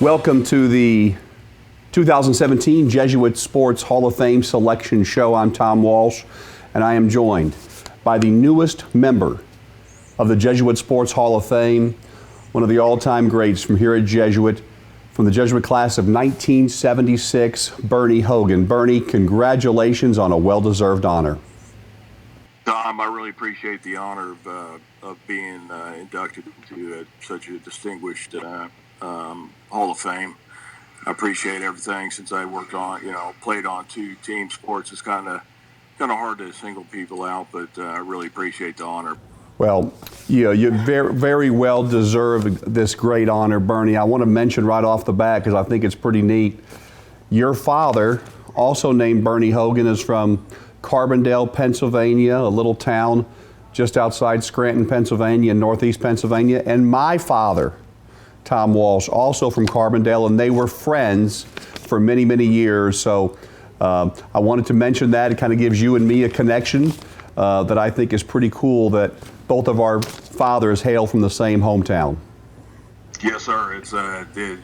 Welcome to the 2017 Jesuit Sports Hall of Fame Selection Show. I'm Tom Walsh, and I am joined by the newest member of the Jesuit Sports Hall of Fame, one of the all-time greats from here at Jesuit, from the Jesuit class of 1976, Bernie Hogan. Bernie, congratulations on a well-deserved honor. Tom, I really appreciate the honor of being inducted into such a distinguished Hall of Fame. I appreciate everything since I worked on, played on two team sports. It's kind of hard to single people out, but I really appreciate the honor. Well, you very, very well deserve this great honor, Bernie. I want to mention right off the bat, because I think it's pretty neat, your father, also named Bernie Hogan, is from Carbondale, Pennsylvania, a little town just outside Scranton, Pennsylvania, in northeast Pennsylvania. And my father, Tom Walsh, also from Carbondale, and they were friends for many, many years. So I wanted to mention that. It kind of gives you and me a connection that I think is pretty cool, that both of our fathers hail from the same hometown. Yes, sir. It's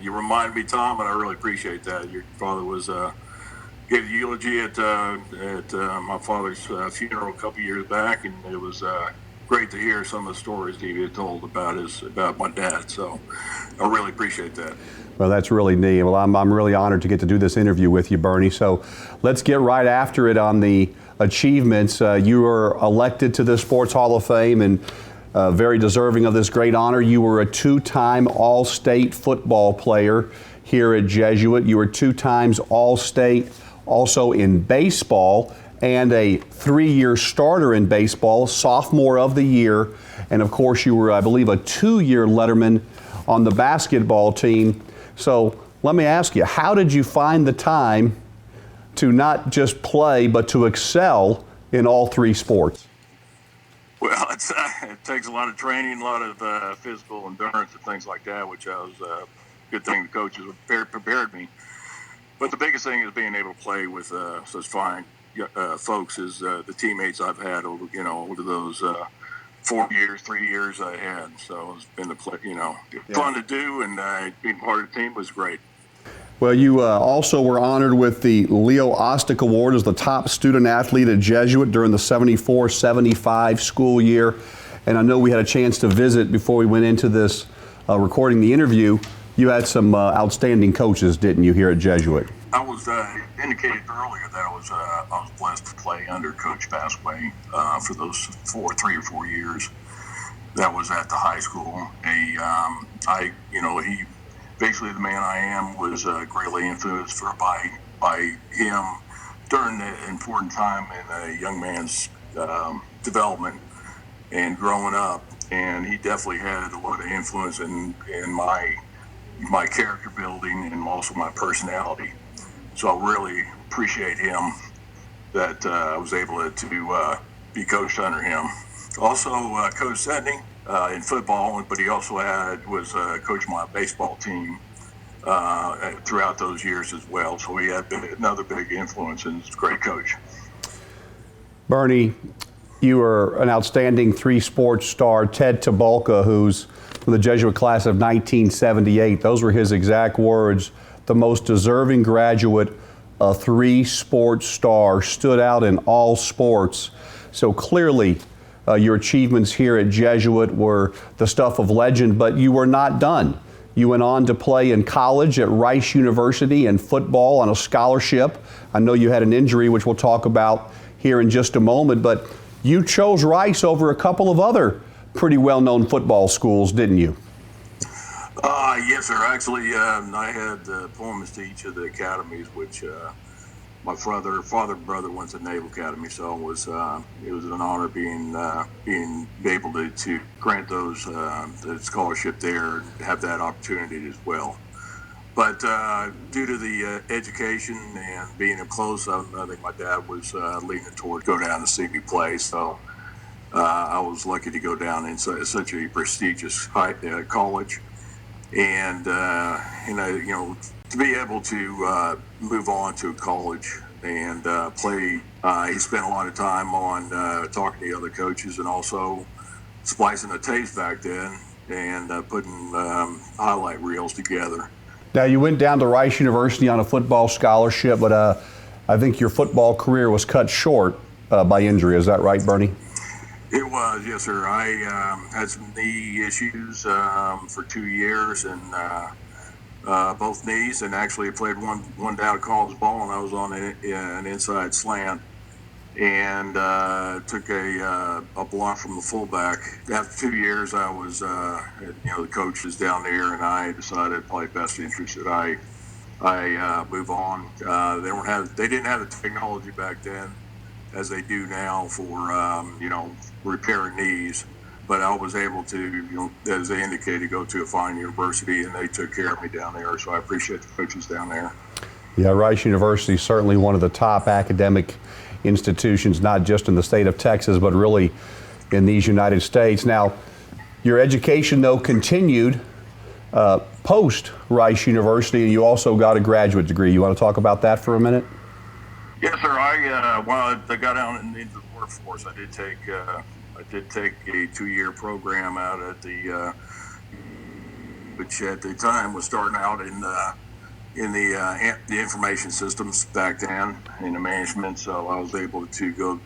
you remind me, Tom, and I really appreciate that. Your father was gave the eulogy at my father's funeral a couple years back, and it was great to hear some of the stories he had told about my dad. So I really appreciate that. Well, that's really neat. Well, I'm really honored to get to do this interview with you, Bernie. So let's get right after it on the achievements. You were elected to the Sports Hall of Fame and very deserving of this great honor. You were a two-time All-State football player here at Jesuit. You were two times All-State also in baseball, and a 3-year starter in baseball, sophomore of the year. And of course, you were, I believe, a 2-year letterman on the basketball team. So let me ask you, how did you find the time to not just play, but to excel in all three sports? Well, it takes a lot of training, a lot of physical endurance and things like that, which was a good thing the coaches prepared me. But the biggest thing is being able to play with such fine folks as the teammates I've had over those 4 years, 3 years I had. So it's been fun to do, and being part of the team was great. Well, you also were honored with the Leo Ostick Award as the top student athlete at Jesuit during the 74-75 school year. And I know we had a chance to visit before we went into this recording the interview. You had some outstanding coaches, didn't you, here at Jesuit? I was indicated earlier that I was blessed to play under Coach Passway for those 3 or 4 years. That was at the high school. He basically, the man I am was greatly influenced by him during the important time in a young man's development and growing up. And he definitely had a lot of influence in my character building and also my personality. So I really appreciate him that I was able to be coached under him. Also, Coach Sedney in football, but he also was coaching my baseball team throughout those years as well. So he had another big influence, and he's a great coach. Bernie, you were an outstanding three-sports star. Ted Tabalka, who's from the Jesuit class of 1978, those were his exact words. The most deserving graduate, a three-sports star, stood out in all sports. So clearly, your achievements here at Jesuit were the stuff of legend, but you were not done. You went on to play in college at Rice University in football on a scholarship. I know you had an injury, which we'll talk about here in just a moment, but you chose Rice over a couple of other pretty well-known football schools, didn't you? Yes, sir. Actually, I had appointments to each of the academies, which my father and brother went to the Naval Academy, so it was an honor being able to grant those the scholarship there and have that opportunity as well. But due to the education and being close, I think my dad was leaning toward go down to see me play, so I was lucky to go down in such a prestigious college. And to be able to move on to college and play, he spent a lot of time on talking to the other coaches and also splicing the tapes back then and putting highlight reels together. Now, you went down to Rice University on a football scholarship, but I think your football career was cut short by injury. Is that right, Bernie? It was, yes, sir. I had some knee issues for 2 years, and both knees, and actually played one down college ball, and I was on an inside slant, and took a block from the fullback. After 2 years, I was, the coach was down there, and I decided probably best interest that I move on. They didn't have the technology back then as they do now for repairing knees, but I was able to, as they indicated, go to a fine university, and they took care of me down there. So I appreciate the coaches down there. Yeah, Rice University is certainly one of the top academic institutions, not just in the state of Texas, but really in these United States. Now, your education, though, continued post Rice University, and you also got a graduate degree. You want to talk about that for a minute? Yes, sir. When I got out into the workforce, I did take a 2-year program out at which at the time was starting out in the information systems back then in the management. So I was able to go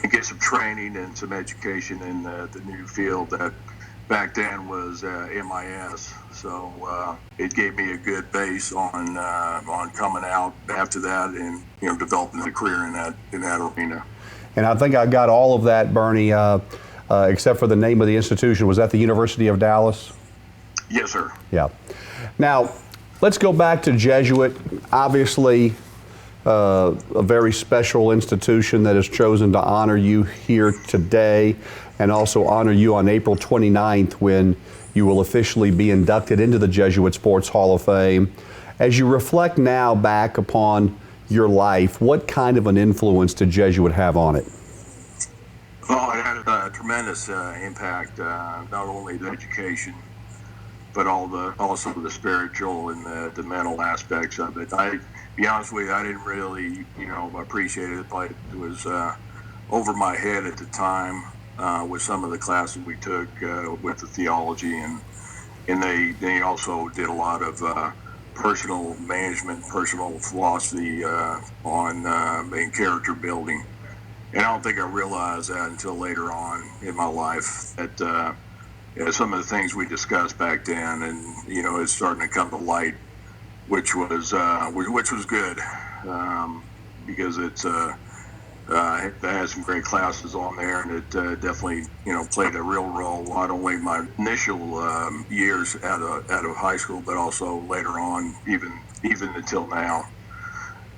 and get some training and some education in the new field that back then was MIS. So it gave me a good base on coming out after that and developing a career in that arena. And I think I got all of that, Bernie, except for the name of the institution. Was that the University of Dallas? Yes, sir. Yeah. Now, let's go back to Jesuit. Obviously, a very special institution that has chosen to honor you here today and also honor you on April 29th when you will officially be inducted into the Jesuit Sports Hall of Fame. As you reflect now back upon your life, what kind of an influence did Jesuit have on it? Well, it had a tremendous impact, not only the education, but also the spiritual and the mental aspects of it. To be honest with you, I didn't really, appreciate it. But it was over my head at the time with some of the classes we took with the theology, and they also did a lot of personal management, personal philosophy on character building. And I don't think I realized that until later on in my life that some of the things we discussed back then, and it's starting to come to light, which was good because it had some great classes on there, and it definitely played a real role not only in my initial years out of high school, but also later on, even until now.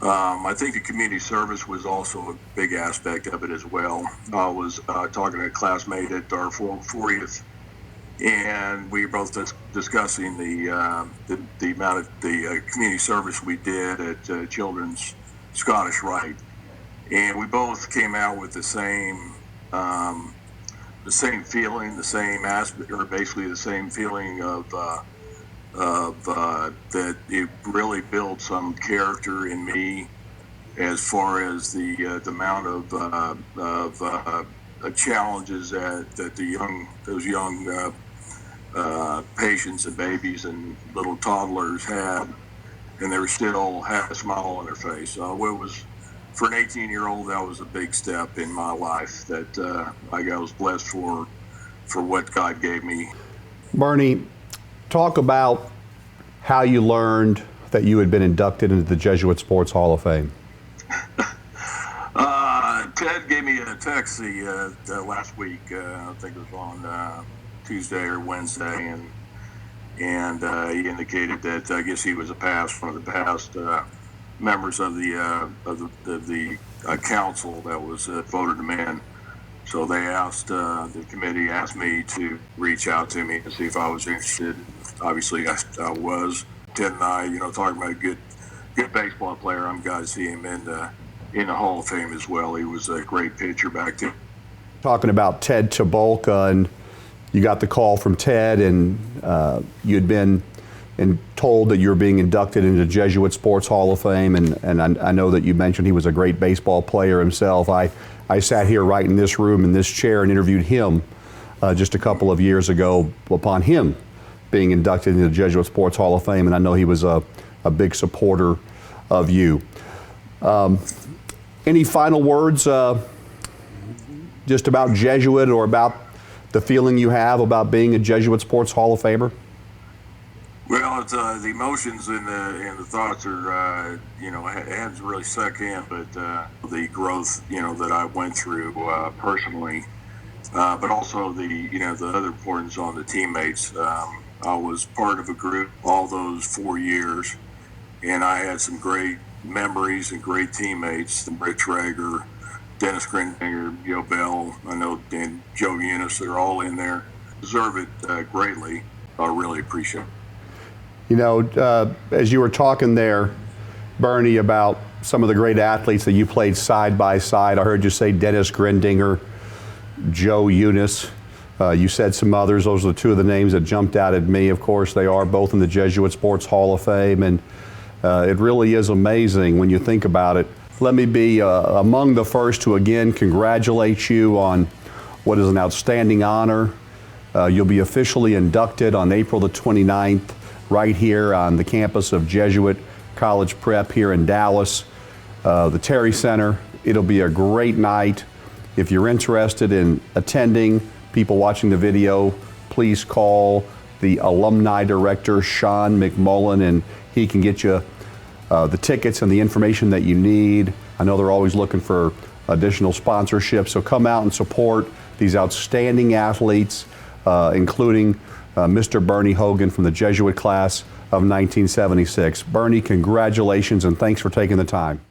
I think the community service was also a big aspect of it as well. I was talking to a classmate at our 40th, and we were both discussing the amount of the community service we did at Children's Scottish Rite, and we both came out with the same feeling, the same aspect, or basically the same feeling of that it really built some character in me as far as the amount of challenges that those young patients and babies and little toddlers had, and they still had a smile on their face. So it was, for an 18-year-old, that was a big step in my life that I was blessed for what God gave me. Bernie, talk about how you learned that you had been inducted into the Jesuit Sports Hall of Fame. Ted gave me a text last week. I think it was on Tuesday or Wednesday, and he indicated that I guess he was one of the past members of the council that was voted him in. So they asked, the committee asked me to reach out to me and see if I was interested. Obviously, I was. Ted and I, talking about a good baseball player. I'm glad to see him in the Hall of Fame as well. He was a great pitcher back then. Talking about Ted Tabolka, and you got the call from Ted, and you had been told that you were being inducted into the Jesuit Sports Hall of Fame, and I know that you mentioned he was a great baseball player himself. I sat here right in this room in this chair and interviewed him just a couple of years ago upon him being inducted into the Jesuit Sports Hall of Fame, and I know he was a big supporter of you. Any final words just about Jesuit or about the feeling you have about being a Jesuit Sports Hall of Famer? Well, it's, the emotions and the thoughts are, it hasn't really sunk in, but the growth, that I went through personally, but also the other importance on the teammates. I was part of a group all those 4 years, and I had some great memories and great teammates. Rich Rager, Dennis Grindinger, Joe Bell, I know, and Joe Eunice, they're all in there. Deserve it greatly. I really appreciate it. As you were talking there, Bernie, about some of the great athletes that you played side by side, I heard you say Dennis Grindinger, Joe Eunice. You said some others. Those are the two of the names that jumped out at me. Of course, they are both in the Jesuit Sports Hall of Fame, and it really is amazing when you think about it. Let me be among the first to again congratulate you on what is an outstanding honor. You'll be officially inducted on April the 29th right here on the campus of Jesuit College Prep here in Dallas, the Terry Center. It'll be a great night. If you're interested in attending, people watching the video, please call the alumni director, Sean McMullen, and he can get you the tickets and the information that you need. I know they're always looking for additional sponsorships, so come out and support these outstanding athletes, including Mr. Bernie Hogan from the Jesuit class of 1976. Bernie, congratulations and thanks for taking the time.